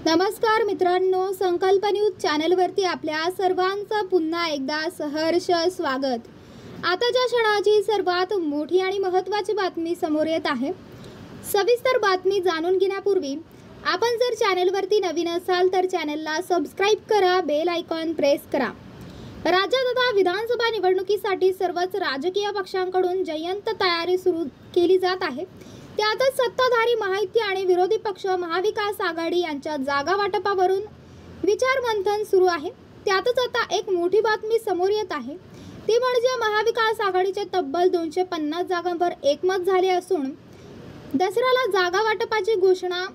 नमस्कार मित्रांनो, संकल्प न्यूज चॅनलवरती आपल्या सर्वांचं पुन्हा एकदा सहर्ष स्वागत। आताच्या क्षणाची सर्वात मोठी आणि महत्त्वाची बातमी समोर येत आहे। सविस्तर बातमी जाणून घेण्यापूर्वी आपण जर चॅनलवरती नवीन असाल तर चॅनलला सबस्क्राइब करा, बेल आयकॉन प्रेस करा। राज्यात आता विधानसभा निवडणुकीसाठी सर्वच राजकीय पक्षांकडून जयंत तयारी सुरू केली जात आहे। त्यातच सत्ताधारी महायुती आणि विरोधी पक्ष महाविकास आघाडी यांच्या जागा वाटपावरून विचारमंथन सुरू आहे। त्यातच आता एक मोठी बातमी समोर येत आहे, ती म्हणजे महाविकास आघाडीचे तब्बल 250 जागांवर एकमत झाले असून दसऱ्याला जागा वाटपाची घोषणा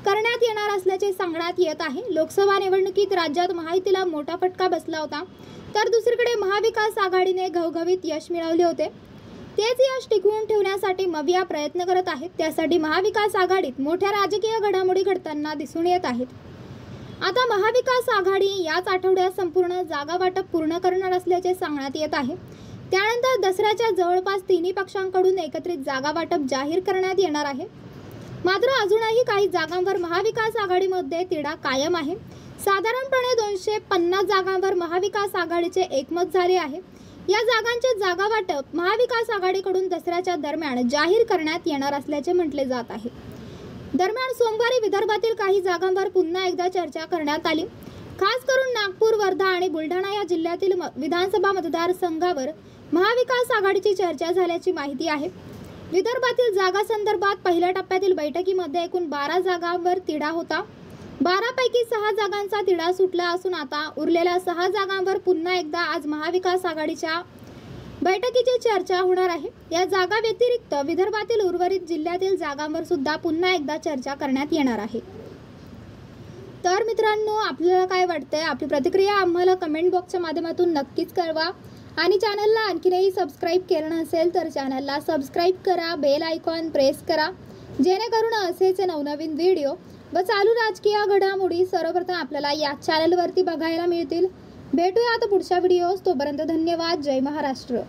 करण्यात येणार असल्याचे सांगण्यात येत आहे। लोकसभा निवडणुकीत राज्यात महायुतीला मोठा फटका बसला होता, तर दुसरीकडे महाविकास आघाडीने घवघवीत यश मिळवले होते। तेच यश टिकवून ठेवण्यासाठी मविया प्रयत्न करत आहेत। त्यासाठी महाविकास आघाडीत मोठ्या राजकीय घडामोडी घडताना दिसून येत आहेत। आता महाविकास आघाडी याच आठवड्यात संपूर्ण जागा वाटप पूर्ण करणार असल्याचे सांगण्यात येत आहे। त्यानंतर दसऱ्याच्या जवळपास तिन्ही पक्षांकडून एकत्रित जागा वाटप जाहीर करण्यात येणार आहे। मात्र अजूनही काही जागांवर महाविकास आघाडीमध्ये तिढा कायम आहे। साधारणपणे 250 जागांवर महाविकास आघाडीचे एकमत झाले आहे। या जागांचे जागा वाटप महाविकास आघाडीकडून दसऱ्याच्या दरम्यान जाहीर करण्यात येणार असल्याचे म्हटले जात आहे। दरम्यान सोमवारी विदर्भातील काही जागांवर पुन्हा एकदा चर्चा करण्यात आली। खास करून नागपूर, वर्धा आणि बुलढाणा या जिल्ह्यातील विधानसभा मतदारसंघावर महाविकास आघाडीची चर्चा झाल्याची माहिती आहे। विदर्भातील जागा संदर्भात पहिल्या टप्प्यातील बैठकीमध्ये एकूण 12 जागांवर तिढा होता। 12 पैकी 6 जागांचा तिढा सुटला असून आता उरलेल्या 6 जागांवर पुन्हा एकदा आज महाविकास आघाडीच्या बैठकीची चर्चा होणार आहे। या जागा व्यतिरिक्त विदर्भातील उर्वरित जिल्ह्यातील जागांवर सुद्धा पुन्हा एकदा चर्चा करण्यात येणार आहे। तर मित्रांनो, आपल्याला काय वाटतंय? आपली प्रतिक्रिया आम्हाला कमेंट बॉक्सच्या माध्यमातून नक्कीच कळवा आणि चॅनलला आणखीनही सबस्क्राइब केलं नसेल तर चॅनलला सबस्क्राइब करा, बेल आयकॉन प्रेस करा, जेणेकरून असेच नवनवीन व्हिडिओ व चालू राजकीय घडामोडी सर्वप्रथम आपल्याला या चॅनलवरती बघायला मिळतील। भेटूया आता पुढच्या व्हिडिओज, तोपर्यंत धन्यवाद। जय महाराष्ट्र।